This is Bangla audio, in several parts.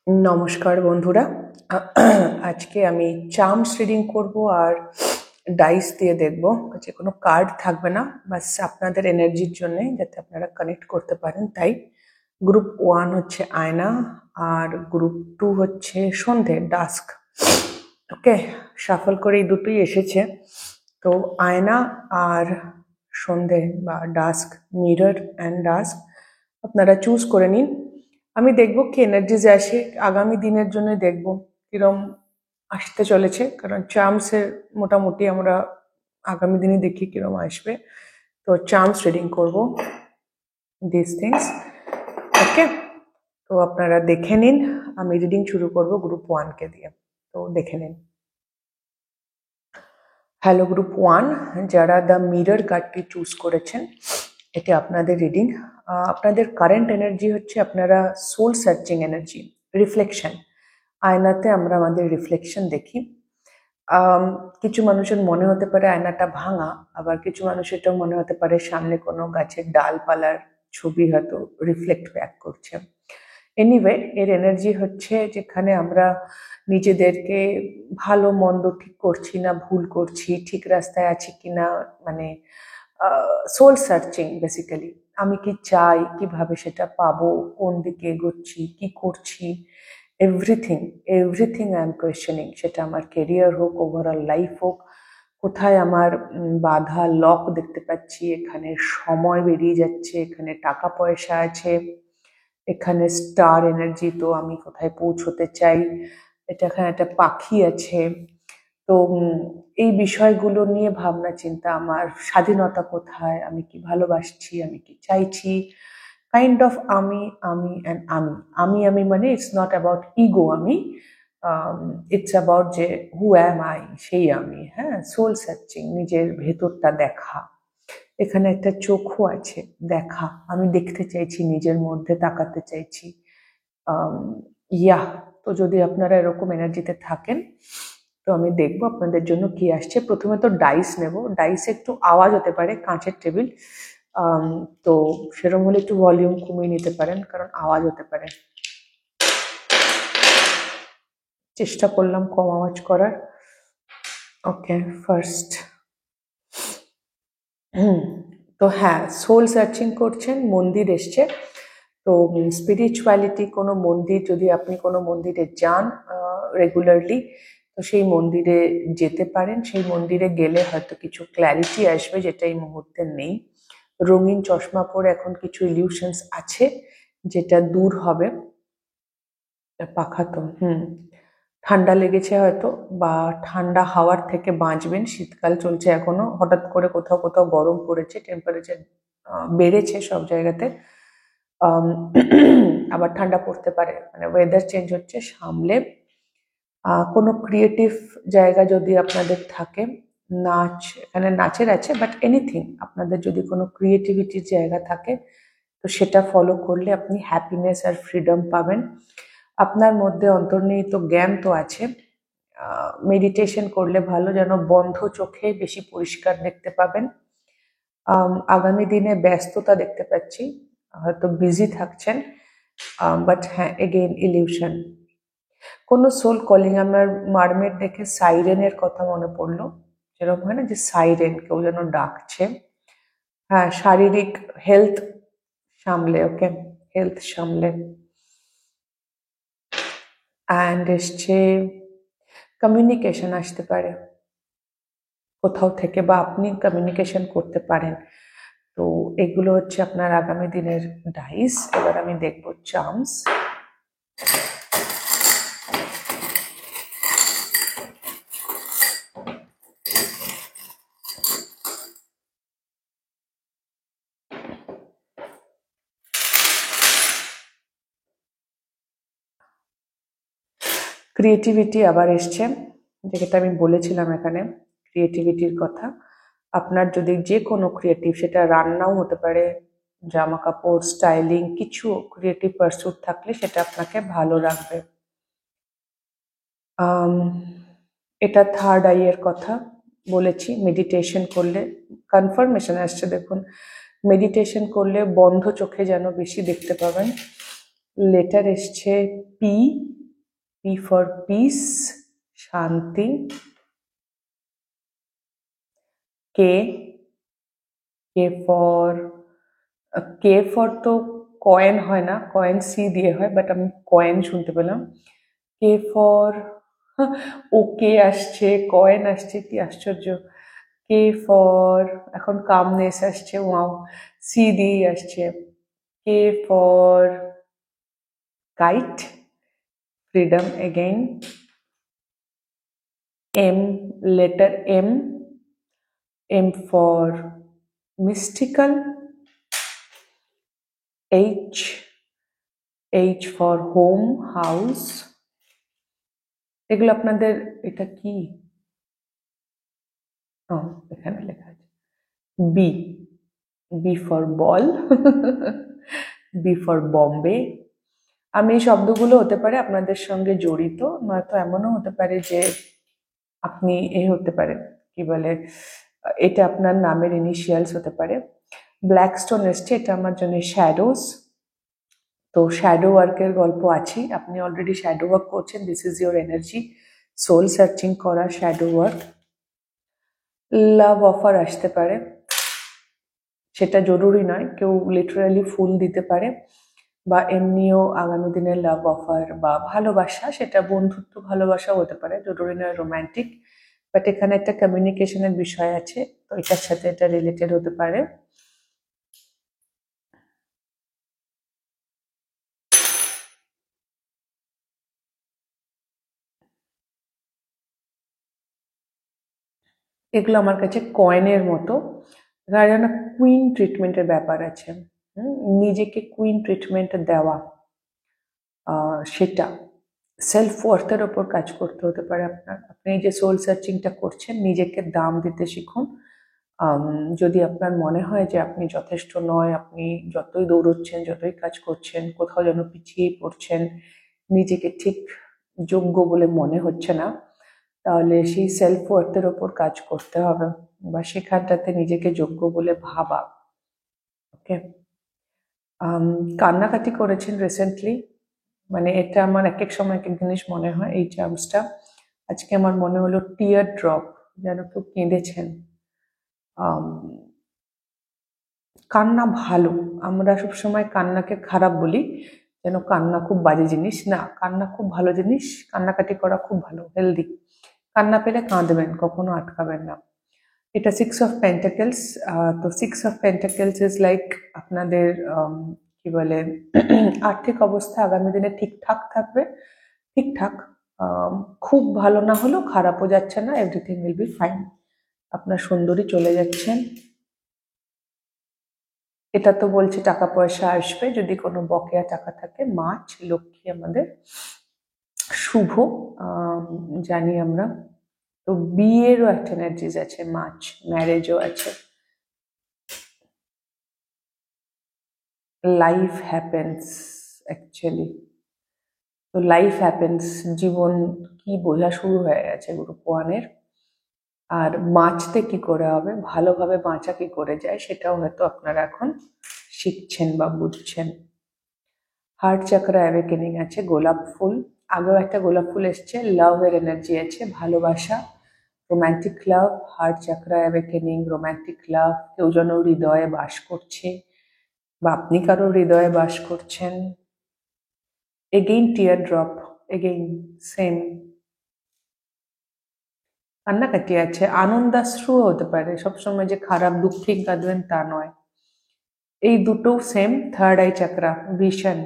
নমস্কার বন্ধুরা। আজকে আমি চার্মস রিডিং করব আর ডাইস দিয়ে দেখব, যে কোনো কার্ড থাকবে না, বাস আপনাদের এনার্জির জন্য যাতে আপনারা কানেক্ট করতে পারেন। তাই গ্রুপ 1 হচ্ছে আয়না আর গ্রুপ 2 হচ্ছে সন্ধে, ডাস্ক। ওকে, শাফল করে এই দুটোই এসেছে। তো আয়না আর সন্ধে বা ডাস্ক, মিরর অ্যান্ড ডাস্ক, আপনারা চুজ করে নিন। আমি দেখব কি এনার্জিজ আসে আগামী দিনের জন্য, দেখব কিরম আসতে চলেছে, কারণ চার্মসের মোটামুটি আমরা আগামী দিনে দেখি কিরম আসবে। তো চার্মস রিডিং করব দিস থিংস। ওকে, তো আপনারা দেখে নিন। আমি রিডিং শুরু করব গ্রুপ 1 দিয়ে। তো দেখে নিন। হ্যালো গ্রুপ 1, যারা দ্য মিরর কার্ডটি চুজ করেছেন, এটা আপনাদের রিডিং। আপনাদের কারেন্ট এনার্জি হচ্ছে আপনারা সোল সার্চিং এনার্জি, রিফ্লেকশন। আয়নাতে আমরা আমাদের রিফ্লেকশন দেখি। কিছু মানুষের মনে হতে পারে আয়নাটা ভাঙা, আবার কিছু মানুষের এটা মনে হতে পারে সামনে কোনো গাছের ডালপালার ছবি হয়তো রিফ্লেক্ট ব্যাক করছে। এনিওয়ে, এর এনার্জি হচ্ছে যেখানে আমরা নিজেদেরকে ভালো মন্দ ঠিক করছি না, ভুল করছি, ঠিক রাস্তায় আছি কিনা, মানে সোল সার্চিং বেসিক্যালি। আমি কি চাই, কিভাবে সেটা পাবো, কোন দিকে এগোচ্ছি, কি করছি, everything everything I am questioning. সেটা আমার কেরিয়ার হোক, ওভারঅল লাইফ হোক, কোথায় আমার বাধা, লক দেখতে পাচ্ছি, এখানে সময় বেরিয়ে যাচ্ছে, এখানে টাকা পয়সা আছে, এখানে স্টার এনার্জি, তো আমি কোথায় পৌঁছতে চাই, এটা এখানে একটা পাখি আছে। তো এই বিষয়গুলো নিয়ে ভাবনা চিন্তা, আমার স্বাধীনতা কোথায়, আমি কি ভালোবাসছি, আমি কি চাইছি, কাইন্ড অফ আমি আমি অ্যান্ড আমি আমি আমি মানে ইটস নট অ্যাবাউট ইগো আমি, ইটস অ্যাবাউট যে হু অ্যাম আই, সেই আমি। হ্যাঁ, সোল সার্চিং, নিজের ভেতরটা দেখা। এখানে একটা চোখও আছে, দেখা, আমি দেখতে চাইছি, নিজের মধ্যে তাকাতে চাইছি। ইয়া, তো যদি আপনারা এরকম এনার্জিতে থাকেন, তো আমি দেখবো আপনাদের জন্য কি আসছে। প্রথমে তো ডাইস নেব। ডাইসে একটু আওয়াজ হতে পারে, কাঁচের টেবিল, তো সেরকম হলে একটু ভলিউম কমিয়ে নিতে পারেন, কারণ আওয়াজ হতে পারে। চেষ্টা করলাম কম আওয়াজ করার। ওকে, ফার্স্ট। তো হ্যাঁ, সোল সার্চিং করছেন, মন্দির এসছে। তো স্পিরিচুয়ালিটি, কোনো মন্দির, যদি আপনি কোনো মন্দিরে যান রেগুলারলি, তো সেই মন্দিরে যেতে পারেন। সেই মন্দিরে গেলে হয়তো কিছু ক্ল্যারিটি আসবে, যেটা এই মুহূর্তে নেই। রঙিন চশমা পরে এখন কিছু ইলিউশনস আছে, যেটা দূর হবে। পাখা তো ঠান্ডা লেগেছে হয়তো, বা ঠান্ডা হাওয়ার থেকে বাঁচবেন। শীতকাল চলছে এখনো, হঠাৎ করে কোথাও কোথাও গরম পড়েছে, টেম্পারেচার বেড়েছে সব জায়গাতে। আবার ঠান্ডা পড়তে পারে, মানে ওয়েদার চেঞ্জ হচ্ছে, সামলে। কোনো ক্রিয়েটিভ জায়গা যদি আপনাদের থাকে, নাচ, এখানে নাচের আছে, বাট এনিথিং, আপনাদের যদি কোনো ক্রিয়েটিভিটির জায়গা থাকে, তো সেটা ফলো করলে আপনি হ্যাপিনেস আর ফ্রিডম পাবেন। আপনার মধ্যে অন্তর্নিহিত জ্ঞান তো আছে। মেডিটেশন করলে ভালো, যেন বন্ধ চোখে বেশি পরিষ্কার দেখতে পাবেন। আগামী দিনে ব্যস্ততা দেখতে পাচ্ছি, হয়তো বিজি থাকছেন, বাট হ্যাঁ, এগেইন ইলিউশন। কোনো সোল কলিং, আমার মারমেড দেখে সাইরেনের কথা মনে পড়লো। যেরকম হয় না যে সাইরেন, কেউ যেন ডাকছে। হ্যাঁ, শারীরিক হেলথ সামলে, ওকে, হেলথ সামলে। অ্যান্ড এসছে কমিউনিকেশন আসতে পারে কোথাও থেকে, বা আপনি কমিউনিকেশন করতে পারেন। তো এগুলো হচ্ছে আপনার আগামী দিনের ডাইস। এবার আমি দেখব চার্মস। ক্রিয়েটিভিটি আবার এসছে, যেটা আমি বলেছিলাম এখানে, ক্রিয়েটিভিটির কথা। আপনার যদি যে কোনো ক্রিয়েটিভ, সেটা রান্নাও হতে পারে, জামা কাপড়, স্টাইলিং, কিছু ক্রিয়েটিভ পারস্যুট থাকলে সেটা আপনাকে ভালো রাখবে। এটা থার্ড আইয়ের কথা বলেছি। মেডিটেশন করলে, কনফার্মেশন আসছে দেখুন, মেডিটেশন করলে বন্ধ চোখে যেন বেশি দেখতে পাবেন। লেটার এসছে পি, P for peace, শান্তি। K, K for তো কয়েন হয় না, কয়েন সি দিয়ে হয়, বাট আমি কয়েন শুনতে পেলাম। কে ফর ওকে আসছে, কয়েন আসছে, কি আশ্চর্য। কে ফর এখন কামনেস আসছে, ওয়াও, সি দিয়ে আসছে। K for kite, freedom again. M, letter M for mystical. H for home, house. এগুলো আপনাদের, এটা কি, এখানে লেখা আছে। B, B for ball, B for Bombay. আমি এই শব্দগুলো হতে পারে আপনাদের সঙ্গে জড়িত, নয়তো এমনও হতে পারে যে আপনি হতে পারে, কি বলে, এটা আপনার নামের ইনিশিয়ালস হতে পারে। ব্ল্যাকস্টোন এসছে, এটা আমার জন্য শ্যাডোজ। তো শ্যাডো ওয়ার্কের গল্প আছে, আপনি অলরেডি শ্যাডো ওয়ার্ক করছেন, this is your energy, soul searching করা শ্যাডো ওয়ার্ক। লাভ অফার আসতে পারে, সেটা জরুরি নয়, কেউ লিটারালি ফুল দিতে পারে, বা এমনিও আগামী দিনের লাভ অফার বা ভালোবাসা, সেটা বন্ধুত্ব ভালোবাসাও হতে পারে, জরুরি নয় রোম্যান্টিক, বাট এখানে একটা কমিউনিকেশনের বিষয় আছে, তো এটার সাথে এটা রিলেটেড হতে পারে। এগুলো আমার কাছে কয়েনের মতো, যেন কুইন ট্রিটমেন্টের ব্যাপার আছে, নিজেকে কুইন ট্রিটমেন্ট দেওয়া, সেটা সেলফ ওয়ার্থের ওপর কাজ করতে হতে পারে আপনার। আপনি এই যে সোল সার্চিংটা করছেন, নিজেকে দাম দিতে শিখুন। যদি আপনার মনে হয় যে আপনি যথেষ্ট নয়, আপনি যতই দৌড়চ্ছেন, যতই কাজ করছেন, কোথাও যেন পিছিয়ে পড়ছেন, নিজেকে ঠিক যোগ্য বলে মনে হচ্ছে না, তাহলে সেই সেলফ ওয়ার্থের ওপর কাজ করতে হবে, বা সেখানটাতে নিজেকে যোগ্য বলে ভাবা। ওকে, কান্নাকাটি করেছেন রিসেন্টলি, মানে এটা আমার এক এক সময় এক এক জিনিস মনে হয়, এই টার্মসটা আজকে আমার মনে হলো টিয়ার ড্রপ, যেন কেউ কেঁদেছেন। কান্না ভালো, আমরা সবসময় কান্নাকে খারাপ বলি, যেন কান্না খুব বাজে জিনিস, না, কান্না খুব ভালো জিনিস, কান্নাকাটি করা খুব ভালো, হেলদি। কান্না পেলে কাঁদবেন, কখনো আটকাবেন না। এটা 6 of Pentacles, তো 6 of Pentacles ইজ লাইক আপনাদের কি বলে, আর্থিক অবস্থা আগামী দিনে ঠিকঠাক থাকবে, ঠিকঠাক, খুব ভালো না হলেও খারাপও যাচ্ছে না, এভরিথিং উইল বি ফাইন, আপনার সুন্দরী চলে যাচ্ছেন। এটা তো বলছে টাকা পয়সা আসবে, যদি কোনো বকেয়া টাকা থাকে। মাছ, লক্ষ্মী আমাদের শুভ, জানি আমরা। তো বিয়েরও একটা এনার্জিজ আছে, মাছ, ম্যারেজও আছে। লাইফ হ্যাপেন্স, অ্যাকচুয়ালি তো লাইফ হ্যাপেন্স, জীবন কি বোঝা শুরু হয়ে গেছে গ্রুপ 1-এর। আর বাঁচতে কি করে হবে, ভালোভাবে বাঁচা কি করে যায়, সেটাও হয়তো আপনারা এখন শিখছেন বা বুঝছেন। হার্ট চাকরা অ্যাওয়েকেনিং আছে, গোলাপ ফুল, আগেও একটা গোলাপ ফুল এসছে, লাভের এনার্জি আছে, ভালোবাসা, রোম্যান্টিক লাভ, হার্ট চাকরা অ্যাওয়েকেনিং, রোম্যান্টিক লাভ, কেউ যেন হৃদয়ে বাস করছে, বা আপনি কারো হৃদয়ে বাস করছেন। Again tear drop, again same, কান্নাকাটি আছে, আনন্দাশ্রুও হতে পারে, সবসময় যে খারাপ দুঃখে কাঁদবেন তা নয়। এই দুটো সেম, থার্ড আই চাকরা, ভিশন,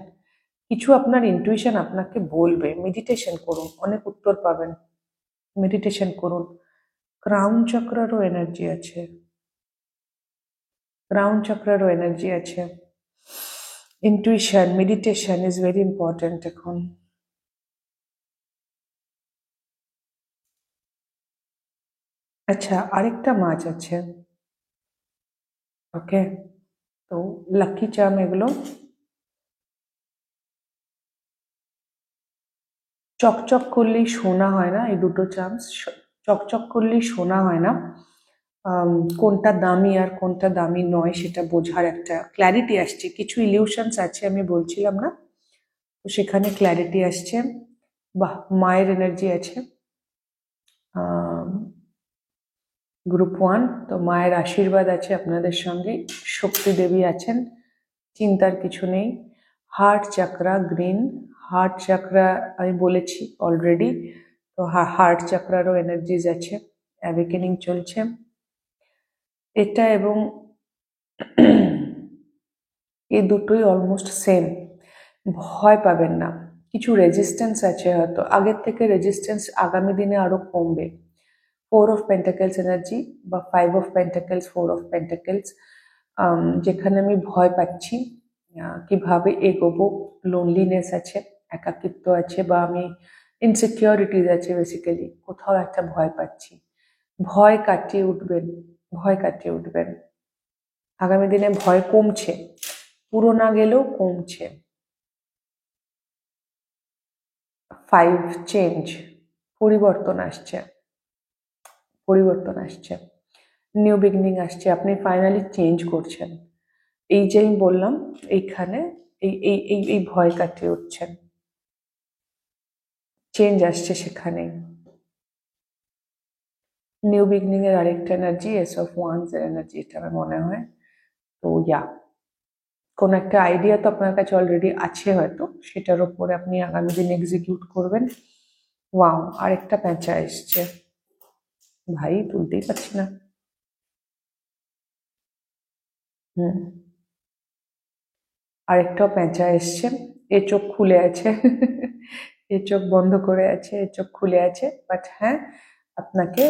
কিছু আপনার ইনটুইশন আপনাকে বলবে, মেডিটেশন করুন, অনেক উত্তর পাবেন, মেডিটেশন করুন। ক্রাউন চক্রারও এনার্জি আছে, ক্রাউন চক্রারও এনার্জি আছে। Intuition, meditation is very important এখন। আচ্ছা, আরেকটা মাছ আছে, ওকে, তো লাকি চার্ম এগুলো, চকচক করলেই সোনা হয় না, এই দুটো চার্মস, চকচক করলেই সোনা হয় না, কোনটা দামি আর কোনটা দামি নয় সেটা বোঝার একটা ক্ল্যারিটি আসছে, কিছু ইলিউশনস আছে, আমি বলছিলাম না, তো সেখানে ক্ল্যারিটি আসছে। বাহ, মায়ের এনার্জি আছে গ্রুপ 1। তো মায়ের আশীর্বাদ আছে আপনাদের সঙ্গে, শক্তি দেবী আছেন, চিন্তার কিছু নেই। হার্ট চাকরা গ্রিন, হার্ট চাকরা আমি বলেছি অলরেডি, তো হার্ট চাকরারও এনার্জিজ আছে, অ্যাওয়েকেনিং চলছে এটা, এবং এই দুটোই অলমোস্ট সেম। ভয় পাবেন না, কিছু রেজিস্ট্যান্স আছে, হয়তো আগের থেকে রেজিস্ট্যান্স আগামী দিনে আরো কমবে। 4 of Pentacles এনার্জি বা 5 of Pentacles, 4 of Pentacles, যেখানে আমি ভয় পাচ্ছি কিভাবে এগোবো, লোনলিনেস আছে, একাকিত্ব আছে, বা আমি ইনসিকিউরিটিজ আছে, বেসিক্যালি কোথাও একটা ভয় পাচ্ছি। ভয় কাটিয়ে উঠবেন, ভয় কাটিয়ে উঠবেন। আগামী দিনে ভয় কমছে, পুরো না গেলেও কমছে। 5 চেঞ্জ, পরিবর্তন আসছে, পরিবর্তন আসছে, নিউ বিগিনিং আসছে, আপনি ফাইনালি চেঞ্জ করছেন। এই যে আমি বললাম এইখানে এই এই এই এই ভয় কাটিয়ে উঠছেন, চেঞ্জ আসছে সেখানে। নিউ বিগিনিং এর আরেকটা এনার্জি এস অফ ওয়ান্স এর এনার্জি, এটা আমার মনে হয়। তো কোন একটা আইডিয়া তো আপনার কাছে অলরেডি আছে হয়তো, সেটার উপরে আপনি আগামী দিন এক্সিকিউট করবেন। ওয়াও, আরেকটা প্যাঁচা এসছে, ভাই তুলতেই পারছি না। আরেকটাও প্যাঁচা এসছে, এ চোখ খুলে আছে এ চোখ বন্ধ করে আছে, এ চোখ খুলে আছে, বাট হ্যাঁ, আপনাকে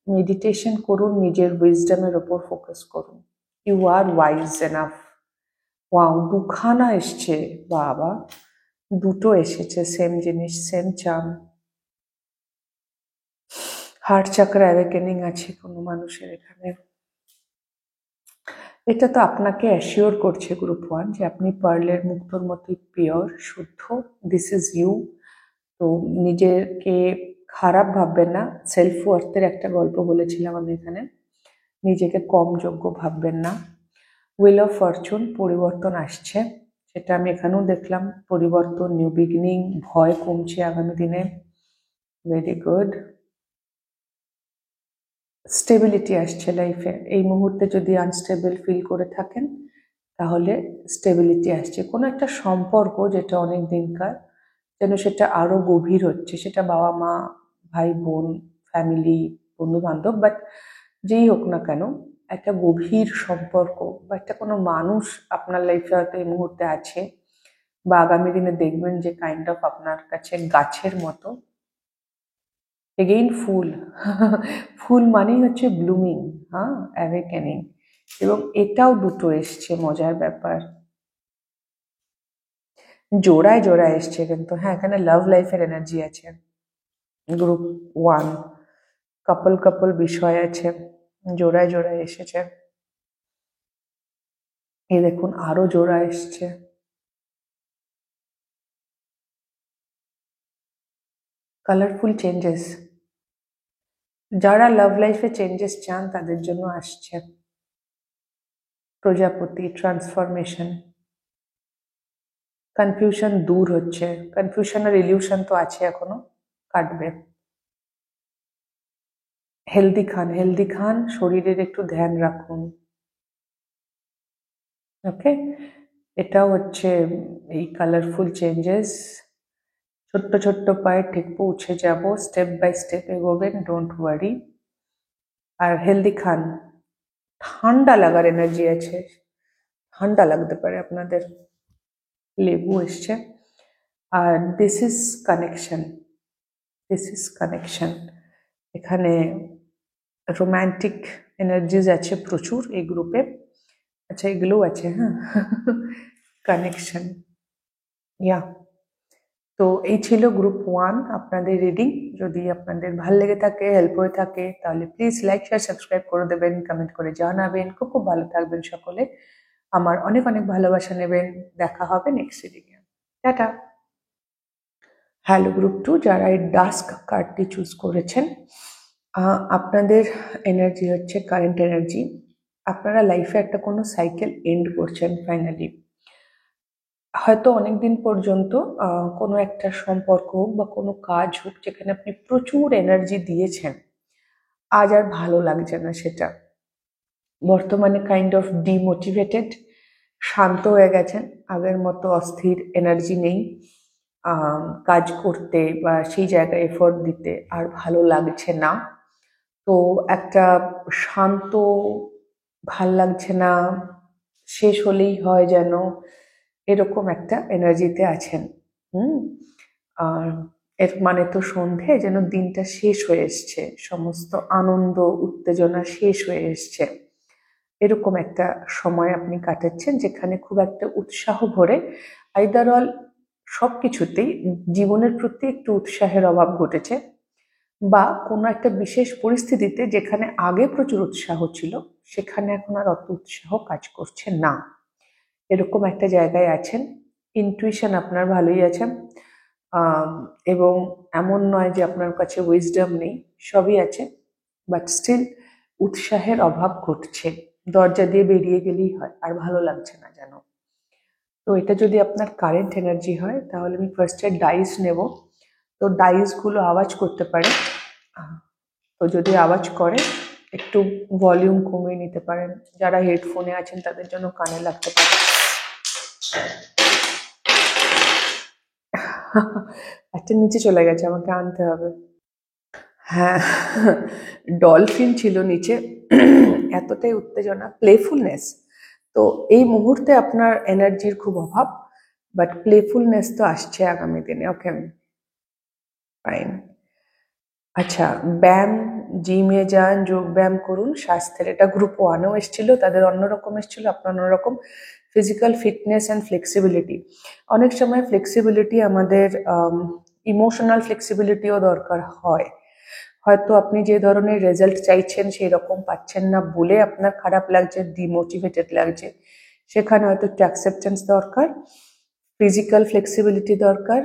মেডিটেশন করুন, নিজের উইজডমের ওপর ফোকাস করুন। You are wise enough. Wow, দুখানা এসছে, বাবা, দুটো এসেছে, সেম জিনিস, সেম চাম। হার্ট চাকরা অ্যাওয়েকেনিং আছে কোনো মানুষের এখানে। এটা তো আপনাকে অ্যাসিওর করছে গ্রুপ 1 যে আপনি পার্লের মুক্তোর মতোই পিওর, শুদ্ধ, দিস ইজ ইউ। তো নিজেকে খারাপ ভাববেন না, সেলফ ওয়ার্থের একটা গল্প বলেছিলাম আমি এখানে, নিজেকে কম যোগ্য ভাববেন না। হুইল অফ ফরচুন, পরিবর্তন আসছে, সেটা আমি এখানেও দেখলাম, পরিবর্তন, নিউ বিগিনিং, ভয় কমছে আগামী দিনে, ভেরি গুড। স্টেবিলিটি আসছে লাইফে, এই মুহূর্তে যদি আনস্টেবল ফিল করে থাকেন তাহলে স্টেবিলিটি আসছে, কোনো একটা সম্পর্ক যেটা অনেক দিনকার, যেন সেটা আরো গভীর হচ্ছে, সেটা বাবা মা, ভাই বোন, ফ্যামিলি, বন্ধু বান্ধব, বাট যেই হোক না কেন, একটা গভীর সম্পর্ক বা একটা কোনো মানুষ আপনার লাইফে হয়তো এই মুহূর্তে আছে, বা আগামী দিনে দেখবেন যে কাইন্ড অফ আপনার কাছে গাছের মতো। এগেইন ফুল ফুল মানেই হচ্ছে ব্লুমিং, হ্যাঁ, অ্যাওয়েকেনিং, এবং এটাও দুটো এসছে, মজার ব্যাপার, জোড়ায় জোড়ায় এসছে কিন্তু। হ্যাঁ, এখানে লাভ লাইফের এনার্জি আছে গ্রুপ 1, কাপল কাপল বিষয় আছে, জোড়ায় জোড়ায় এসেছে। এই দেখুন আরো জোড়া এসছে, কালারফুল চেঞ্জেস। যারা লাভ লাইফে চেঞ্জেস চান তাদের জন্য আসছে। প্রজাপতি, ট্রান্সফরমেশন, কনফিউশন দূর হচ্ছে, কনফিউশন আর ইলিউশন তো আছে এখনো, কাটবে। হেলদি খান, হেলদি খান, শরীরের একটু ধ্যান রাখুন, ওকে। এটাও হচ্ছে এই কালারফুল চেঞ্জেস। ছোট্ট ছোট্ট পায়ে ঠিক পৌঁছে যাব, স্টেপ বাই স্টেপ এগোবেন, ডোন্ট ওয়ারি। আর হেলদি খান, ঠান্ডা লাগার এনার্জি আছে, ঠান্ডা লাগতে পারে আপনাদের, লেবু এসছে। R this is connection, this is connection, এখানে রোম্যান্টিক এনার্জিজ আছে প্রচুর এই গ্রুপে। আচ্ছা, এগুলোও আছে, হ্যাঁ কানেকশন, ইয়া। তো এই ছিল গ্রুপ 1 আপনাদের রিডিং। যদি আপনাদের ভালো লেগে থাকে, হেল্প হয়ে থাকে, তাহলে প্লিজ লাইক শেয়ার সাবস্ক্রাইব করে দেবেন, কমেন্ট করে জানাবেন। খুব খুব ভালো থাকবেন সকলে, আমার অনেক অনেক ভালোবাসা নেবেন। দেখা হবে নেক্সট রিডিংয়ে, টাটা। হ্যালো গ্রুপ 2, যারা এই ডাস্ক কার্ডটি চুজ করেছেন, আপনাদের এনার্জি হচ্ছে কারেন্ট এনার্জি। আপনারা লাইফে একটা কোনো সাইকেল এন্ড করছেন ফাইনালি। হয়তো অনেকদিন পর্যন্ত কোনো একটা সম্পর্ক হোক বা কোনো কাজ হোক যেখানে আপনি প্রচুর এনার্জি দিয়েছেন, আজ আর ভালো লাগছে না সেটা। বর্তমানে কাইন্ড অফ ডিমোটিভেটেড, শান্ত হয়ে গেছেন, আগের মতো অস্থির এনার্জি নেই। কাজ করতে বা সেই জায়গায় এফোর্ট দিতে আর ভালো লাগছে না। তো একটা শান্ত, ভাল লাগছে না, শেষ হলেই হয় যেন, এরকম একটা এনার্জিতে আছেন। হুম। আর এর মানে তো সন্ধে যেন দিনটা শেষ হয়ে এসছে, সমস্ত আনন্দ উত্তেজনা শেষ হয়ে এসছে, এরকম একটা সময় আপনি কাটাচ্ছেন যেখানে খুব একটা উৎসাহ ভরে আইদার অল সব কিছুতেই জীবনের প্রতি একটু উৎসাহের অভাব ঘটেছে, বা কোনো একটা বিশেষ পরিস্থিতিতে যেখানে আগে প্রচুর উৎসাহ ছিল সেখানে এখন আর অত উৎসাহ কাজ করছে না, এরকম একটা জায়গায় আছেন। ইনটুইশন আপনার ভালোই আছে। আম, এবং এমন নয় যে আপনার কাছে উইজডম নেই, সবই আছে, বাট স্টিল উৎসাহের অভাব ঘটছে। দরজা দিয়ে বেরিয়ে গেলেই হয়, আর ভালো লাগছে না যেন। তো এটা যদি আপনার কারেন্ট এনার্জি হয় তাহলে আমি ফার্স্টে ডাইস নেব। তো ডাইসগুলো আওয়াজ করতে পারে। তো যদি আওয়াজ করে একটু ভলিউম কমিয়ে নিতে পারেন, যারা হেডফোনে আছেন তাদের জন্য কানে লাগতে পারে। একটা নিচে চলে গেছে, আমাকে আনতে হবে। হ্যাঁ, ডলফিন ছিল নিচে। এতটাই উত্তেজনা, প্লেফুলনেস। তো এই মুহূর্তে আপনার এনার্জির খুব অভাব, বাট প্লেফুলনেস তো আসছে আগামী দিনে। ওকে, ফাইন। আচ্ছা, ব্যায়াম, জিমে যান, যোগ ব্যায়াম করুন, স্বাস্থ্যের, এটা গ্রুপ ওয়ানেও এসেছিল, তাদের অন্যরকম এসেছিল, আপনার অন্যরকম। ফিজিক্যাল ফিটনেস অ্যান্ড ফ্লেক্সিবিলিটি, অনেক সময় ফ্লেক্সিবিলিটি আমাদের ইমোশনাল ফ্লেক্সিবিলিটিও দরকার হয়। হয়তো আপনি যে ধরনের রেজাল্ট চাইছেন সেই রকম পাচ্ছেন না বলে আপনার খারাপ লাগছে, ডিমোটিভেটেড লাগছে, সেখানে হয়তো একটু অ্যাকসেপ্টেন্স দরকার, ফিজিক্যাল ফ্লেক্সিবিলিটি দরকার।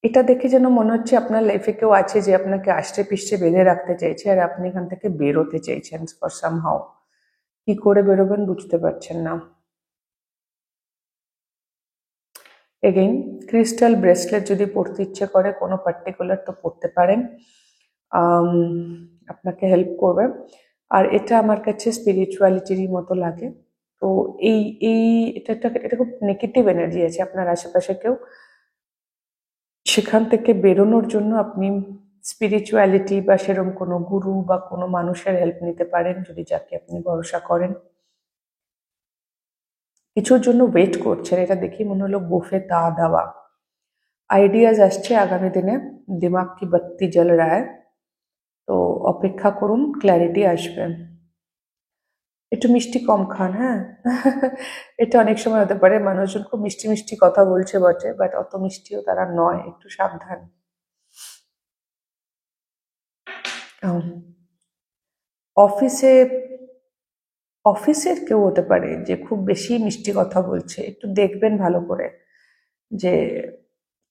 এটা দেখে যেন মনে হচ্ছে আপনার লাইফে কেউ আছে যে আপনাকে আষ্টে পিষ্টে বেঁধে রাখতে চাইছে, আর আপনি এখান থেকে বেরোতে চাইছেন ফর সামহাও। কি করে বেরোবেন বুঝতে পারছেন না। এগেইন, ক্রিস্টাল ব্রেসলেট যদি পরতে ইচ্ছে করে কোনো পার্টিকুলার, তো পরতে পারেন, আপনাকে হেল্প করবে। আর এটা আমার কাছে স্পিরিচুয়ালিটিরই মতো লাগে। তো এই এই এটা খুব নেগেটিভ এনার্জি আছে আপনার আশেপাশে কেউ, সেখান থেকে বেরোনোর জন্য আপনি স্পিরিচুয়ালিটি বা সেরকম কোনো গুরু বা কোনো মানুষের হেল্প নিতে পারেন যদি যাকে আপনি ভরসা করেন। কিছুর জন্য ওয়েট করছেন, এটা দেখেই মনে হলো বুফে তা দেওয়া। আইডিয়াজ আসছে আগামী দিনে, দিমাগ কি বাত্তি জ্বল রায়। তো অপেক্ষা করুন, ক্ল্যারিটি আসবে। একটু মিষ্টি কম খান, হ্যাঁ। এটা অনেক সময় হতে পারে মানুষজন খুব মিষ্টি মিষ্টি কথা বলছে বটে, বাট অত মিষ্টিও তারা নয়, একটু সাবধান। অফিসে, অফিসের কেউ হতে পারে যে খুব বেশি মিষ্টি কথা বলছে, একটু দেখবেন ভালো করে যে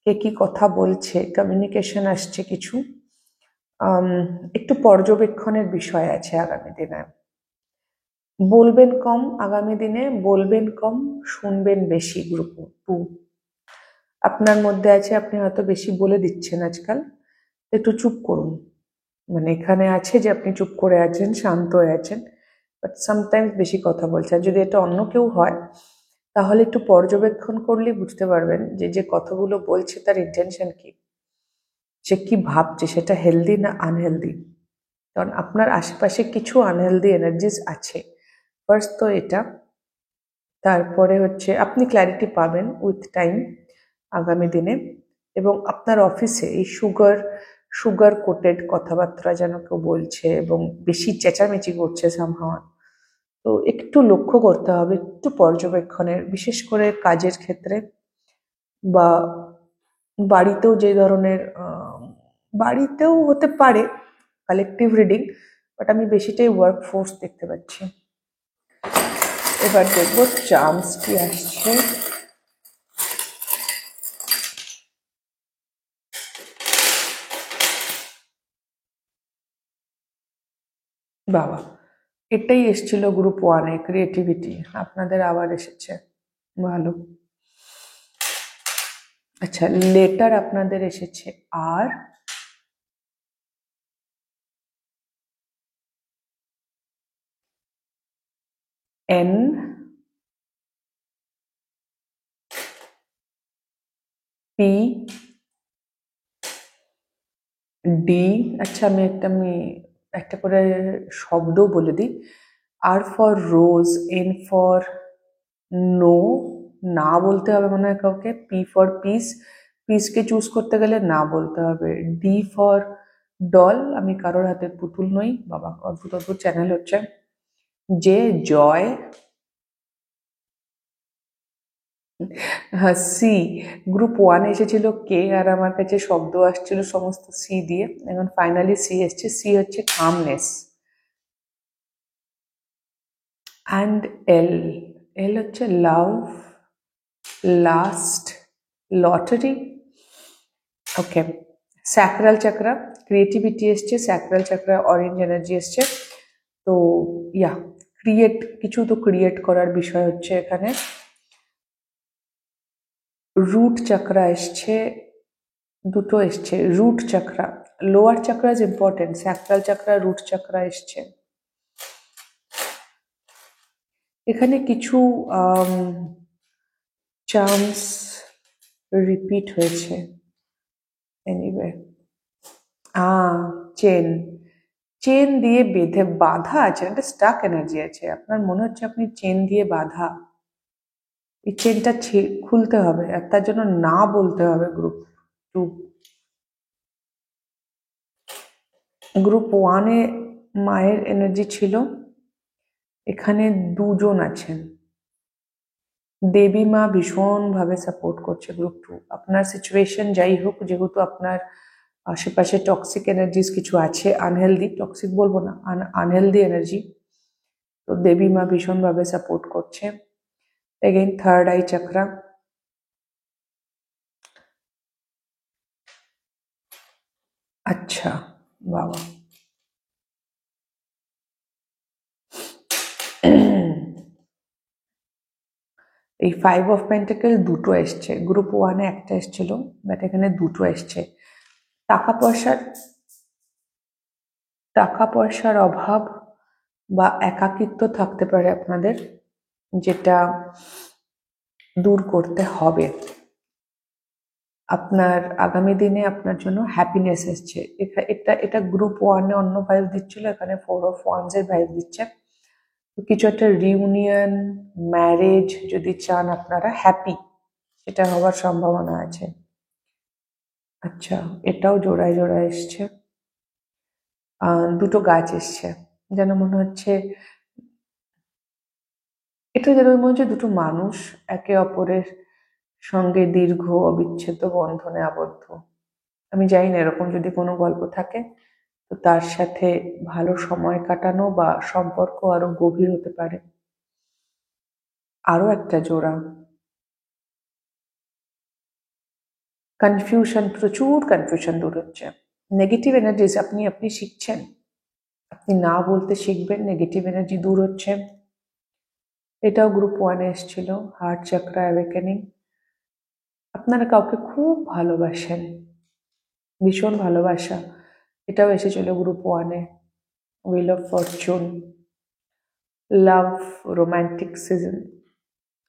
কে কি কথা বলছে, কমিউনিকেশন আসছে কিছু। আম, একটু পর্যবেক্ষণের বিষয় আছে আগামী দিনে। বলবেন কম আগামী দিনে, বলবেন কম, শুনবেন বেশি। গ্রুপ টু, আপনার মধ্যে আছে, আপনি হয়তো বেশি বলে দিচ্ছেন আজকাল, একটু চুপ করুন। মানে এখানে আছে যে আপনি চুপ করে আছেন, শান্ত হয়ে আছেন, বাট সামটাইমস বেশি কথা বলছেন। যদি এটা অন্য কেউ হয় তাহলে একটু পর্যবেক্ষণ করলেই বুঝতে পারবেন যে যে কথাগুলো বলছে তার ইন্টেনশন কি, সে কি ভাবছে, সেটা হেলদি না আনহেলদি। কারণ আপনার আশেপাশে কিছু আনহেলদি এনার্জিস আছে। ফার্স্ট তো এটা, তারপরে হচ্ছে আপনি ক্ল্যারিটি পাবেন উইথ টাইম আগামী দিনে। এবং আপনার অফিসে এই সুগার সুগার কোটেড কথাবার্তা যেন কেউ বলছে এবং বেশি চেঁচামেচি করছে সামহাও, তো একটু লক্ষ্য করতে হবে, একটু পর্যবেক্ষণের, বিশেষ করে কাজের ক্ষেত্রে বা বাড়িতেও যে ধরনের বাড়িতেও হতে পারে কালেকটিভ রিডিং, বাট আমি বেশিটাই ওয়ার্ক ফোর্স দেখতে পাচ্ছি। এবার দেখবো চার্মস কি আসছে। বাবা, এটাই এসছিল গ্রুপ ওয়ানে, ক্রিয়েটিভিটি, আপনাদের আবার এসেছে। ভালো। আচ্ছা, লেটার আপনাদের এসেছে আর, এন, পি, ডি। আচ্ছা, আমি একটা করে শব্দ বলে দিই। R for rose, N for no, না বলতে হবে মনে হয় কাউকে। পি ফর পিস, পিসকে চুজ করতে গেলে না বলতে হবে। ডি ফর ডল, আমি কারোর হাতের পুতুল নই, বাবা অদ্ভুত অদ্ভুত চ্যানেল হচ্ছে। যে জয়। হ্যাঁ, সি, গ্রুপ ওয়ানে এসেছিল কে, আর আমার কাছে শব্দ আসছিল সমস্ত সি দিয়ে, এখন ফাইনালি সি এসছে। সি হচ্ছে কামনেস। অ্যান্ড এল, এল হচ্ছে লাভ, লাস্ট, লটারি। ওকে, স্যাক্রাল চাকরা, ক্রিয়েটিভিটি এসছে, স্যাক্রাল চাকরা অরেঞ্জ এনার্জি এসছে। তো ইয়া, ক্রিয়েট, কিছু তো ক্রিয়েট করার বিষয় হচ্ছে এখানে। রুট চাকরা এসছে, দুটো এসছে। Root chakra, lower chakra is important, sacral chakra, root chakra এসছে। এখানে কিছু চার্মস রিপিট হয়েছে। এনিওয়ে, চেন, চেন দিয়ে বেঁধে বাঁধা আছে, একটা স্টাক এনার্জি আছে। আপনার মনে হচ্ছে আপনি চেন দিয়ে বাঁধা, এই চেনটা খুলতে হবে, আর তার জন্য না বলতে হবে। গ্রুপ টু, গ্রুপ ওয়ানে মায়ের এনার্জি ছিল, এখানে দুজন আছেন। দেবী মা ভীষণভাবে সাপোর্ট করছে গ্রুপ টু। আপনার সিচুয়েশন যাই হোক, যেহেতু আপনার আশেপাশে টক্সিক এনার্জিস কিছু আছে, আনহেলদি, টক্সিক বলবো না, আনহেলদি এনার্জি, তো দেবী মা ভীষণভাবে সাপোর্ট করছে। এগেইন থার্ড আই চাকরা, আচ্ছা বাবা। এই 5 অফ পেন্টাকেল দুটো এসছে, গ্রুপ ওয়ানে একটা এসছিল, বাট এখানে দুটো এসছে। টাকা পয়সার, টাকা পয়সার অভাব বা একাকিত্ব থাকতে পারে আপনাদের, যেটা দূর করতে হবে। আপনার আগামী দিনে আপনার জন্য হ্যাপিনেস এসছে। এটা এটা গ্রুপ ওয়ানে অন্য ভাইব দিচ্ছিল, এখানে 4 অফ ওয়ান্স এর ভাইব দিচ্ছে। তো কিছু একটা রিউনিয়ন, ম্যারেজ যদি চান আপনারা, হ্যাপি, সেটা হওয়ার সম্ভাবনা আছে। আচ্ছা, এটাও জোড়ায় জোড়ায় এসছে। দুটো গাছ এসছে, যেন মনে হচ্ছে, এটা যেন মনে হচ্ছে দুটো মানুষ একে অপরের সঙ্গে দীর্ঘ অবিচ্ছেদ্য বন্ধনে আবদ্ধ। আমি জানি না এরকম যদি কোনো গল্প থাকে, তো তার সাথে ভালো সময় কাটানো বা সম্পর্ক আরো গভীর হতে পারে। আরো একটা জোড়া, কনফিউশন, প্রচুর কনফিউশন দূর হচ্ছে। নেগেটিভ এনার্জিস আপনি আপনি শিখছেন, আপনি না বলতে শিখবেন, নেগেটিভ এনার্জি দূর হচ্ছে। এটাও গ্রুপ ওয়ানে এসেছিল, হার্ট চাকরা অ্যাওয়েকেনিং। আপনারা কাউকে খুব ভালোবাসেন, ভীষণ ভালোবাসা, এটাও এসেছিল গ্রুপ ওয়ানে। Wheel of Fortune, love, romantic season,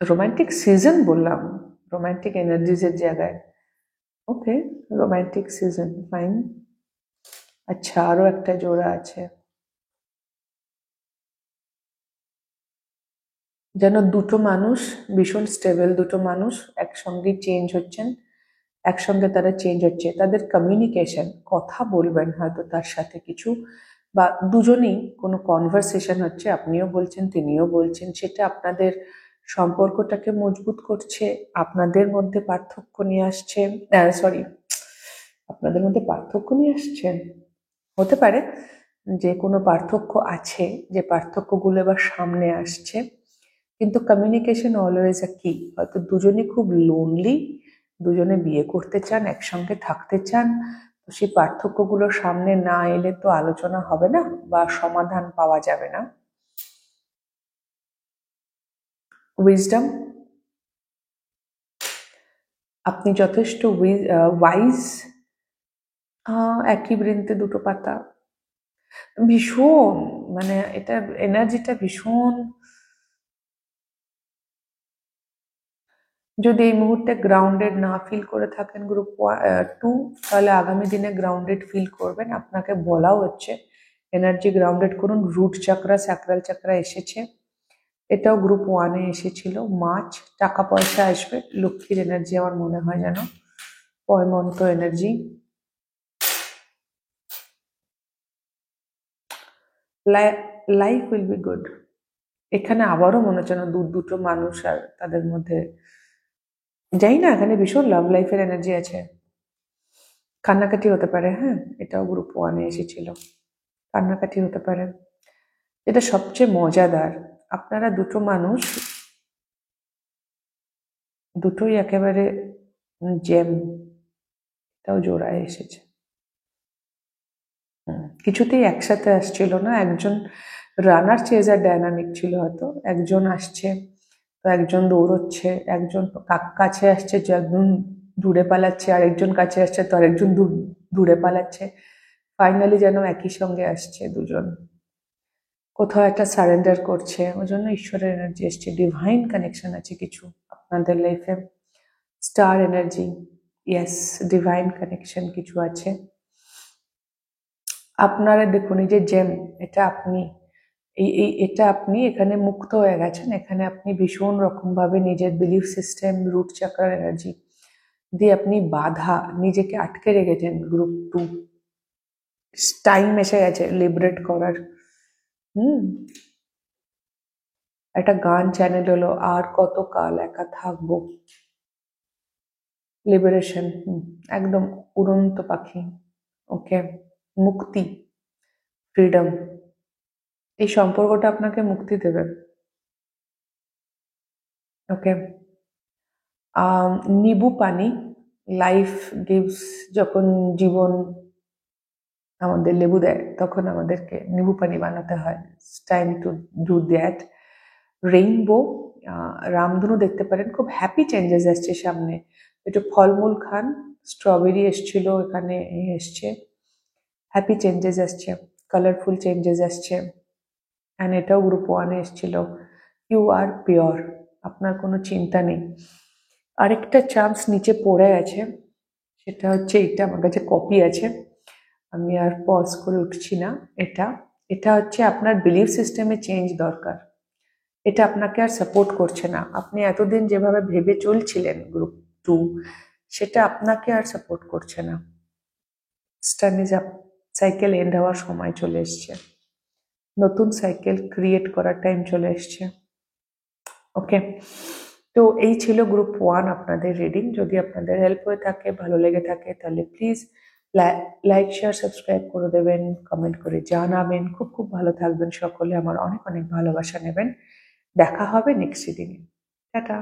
romantic season বললাম, রোম্যান্টিক এনার্জিজের জায়গায়। ওকে, রোম্যান্টিক সিজন, ফাইন। আচ্ছা, আরো একটা জোড়া আছে, যেন দুটো মানুষ, ভীষণ স্টেবল দুটো মানুষ একসঙ্গে চেঞ্জ হচ্ছেন, একসঙ্গে তারা চেঞ্জ হচ্ছে। তাদের কমিউনিকেশন, কথা বলবেন হয়তো তার সাথে কিছু, বা দুজনেই কোনো কনভারসেশন হচ্ছে, আপনিও বলছেন তিনিও বলছেন, সেটা আপনাদের সম্পর্কটাকে মজবুত করছে, আপনাদের মধ্যে পার্থক্য নিয়ে আসছে। সরি, আপনাদের মধ্যে পার্থক্য নিয়ে আসছে, হতে পারে যে কোনো পার্থক্য আছে, যে পার্থক্যগুলো এবার সামনে আসছে। কিন্তু কমিউনিকেশন অলওয়েজ আ কি। হয়তো দুজনে খুব লোনলি, দুজনে বিয়ে করতে চান, একসঙ্গে থাকতে চান, তো সেই পার্থক্যগুলো সামনে না এলে তো আলোচনা হবে না বা সমাধান পাওয়া যাবে না। উইজডম, আপনি যথেষ্ট ওয়াইজ, একই বৃন্তে দুটো পাতা, ভীষণ মানে এটা এনার্জিটা ভীষণ। যদি এই মুহূর্তে গ্রাউন্ডেড না ফিল করে থাকেন গ্রুপ 2, তাহলে আগামী দিনে গ্রাউন্ডেড ফিল করবেন। আপনাকে বলাও হচ্ছে এনার্জি গ্রাউন্ডেড করুন। রুট চাকরা, স্যাক্রাল চাকরা এসেছে, এটাও গ্রুপ 1-এ এসেছিল। মার্চ টাকা পয়সা আসবে, লক্ষ্মীর এনার্জি আমার মনে হয় যেন, পয়মন্ত energy. Life will be good. এখানে আবারও মনে হচ্ছে না দুটো মানুষ আর তাদের মধ্যে, যাই না, এখানে ভীষণ লাভ লাইফের এনার্জি আছে। কান্নাকাটি হতে পারে, হ্যাঁ, এটাও গ্রুপ 1-এ এসেছিল, কান্নাকাটি হতে পারে। এটা সবচেয়ে মজাদার, আপনারা দুটো মানুষ দুটোই একেবারে জেম, এটাও জোড়ায় এসেছে। কিছুতেই একসাথে আসছিল না, একজন রানার চেজার ডায়নামিক ছিল হয়তো, একজন আসছে তো একজন দৌড়চ্ছে, একজন কাছে আসছে যে একজন দূরে পালাচ্ছে, আরেকজন কাছে আসছে তো আরেকজন দূরে পালাচ্ছে। ফাইনালি যেন একই সঙ্গে আসছে দুজন, কোথাও একটা সারেন্ডার করছে। ওই জন্য ঈশ্বরের এনার্জি এসছে, ডিভাইন কানেকশন আছে কিছু আপনাদের লাইফে, star energy, yes, divine connection কিছু আছে। আপনারা দেখুন, এই যে জেম, এটা আপনি, এটা আপনি এখানে মুক্ত হয়ে গেছেন। এখানে আপনি ভীষণ রকম ভাবে নিজের বিলিফ সিস্টেম, রুট চাকরার এনার্জি দিয়ে আপনি বাধা, নিজেকে আটকে রেখেছেন। গ্রুপ 2 টাইম এসে গেছে লিবারেট করার। একটা গান চ্যানেল হলো আর কত কাল একা থাকবো, লিবারেশন, একদম উড়ন্ত পাখি। ওকে, মুক্তি, ফ্রিডম, এই সম্পর্কটা আপনাকে মুক্তি দেবে। ওকে, নিবু পানি, লাইফ গিভস, যখন জীবন আমাদের লেবু দেয় তখন আমাদেরকে নিবু পানি বানাতে হয়। Time to do that. Rainbow, রামধনু দেখতে পারেন, খুব হ্যাপি চেঞ্জেস আসছে সামনে। একটু ফলমূল খান, স্ট্রবেরি এসছিল, এখানে এসছে, হ্যাপি চেঞ্জেস আসছে, কালারফুল চেঞ্জেস আসছে। অ্যান্ড এটাও গ্রুপ 1-এ এসছিল। ইউ আর পিওর, আপনার কোনো চিন্তা নেই। আরেকটা চান্স নিচে পড়ে আছে, সেটা হচ্ছে এটা, আমার কাছে কপি আছে, আমি আর পজ করে উঠছি না। এটা এটা হচ্ছে আপনার বিলিফ সিস্টেমে চেঞ্জ দরকার। এটা আপনাকে আর সাপোর্ট করছে না। আপনি এতদিন যেভাবে ভেবে চলছিলেন গ্রুপ 2, সেটা আপনাকে আর সাপোর্ট করছে না। স্টার্নিজ আপ, সাইকেল এন্ড হওয়ার সময় চলে এসছে, নতুন সাইকেল ক্রিয়েট করার টাইম চলে এসছে। ওকে, তো এই ছিল গ্রুপ 1 আপনাদের রিডিং। যদি আপনাদের হেল্প হয়ে থাকে, ভালো লেগে থাকে, তাহলে প্লিজ লাইক, শেয়ার, সাবস্ক্রাইব করে দেবেন, কমেন্ট করে জানাবেন। খুব খুব ভালো থাকবেন সকলে, আমার অনেক অনেক ভালোবাসা নেবেন। দেখা হবে নেক্সট রিডিংয়ে। টাটা।